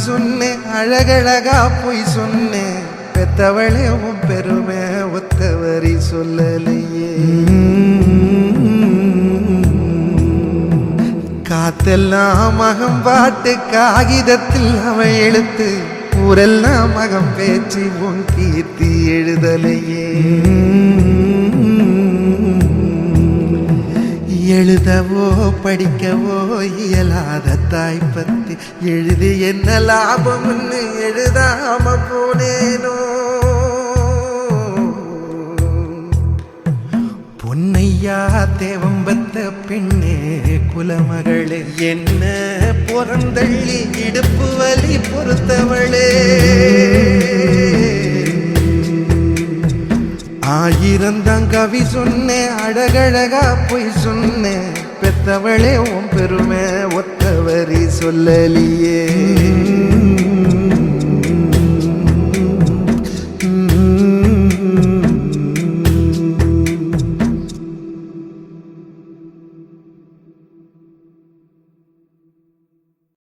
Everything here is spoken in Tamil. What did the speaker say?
சொன்னேன் அழகழகா பொய் சொன்னேன் பெத்தவளே உன் பெருமை ஒத்தவரி சொல்லலையே காத்தெல்லாம் மகம் பாட்டு காகிதத்தில் அவன் எழுத்து ஊரெல்லாம் மகம் பேச்சு உன் கீர்த்தி எழுதலையே எழுதவோ படிக்கவோ இயலாத தாய் பத்தி எழுதி என்ன லாபம்னு எழுதாம போனேனோ பொன்னையா தேவம்பத்த பெண்ணே குலமகளே என்ன புறந்தள்ளி இடுப்பு வலி பொறுத்தவளே ஆயிரந்தாம் கவி சொன்னேன் அழகழகா பொய் சொன்னேன் பெத்தவளே உன் பெருமை ஒத்தவரி சொல்லலியே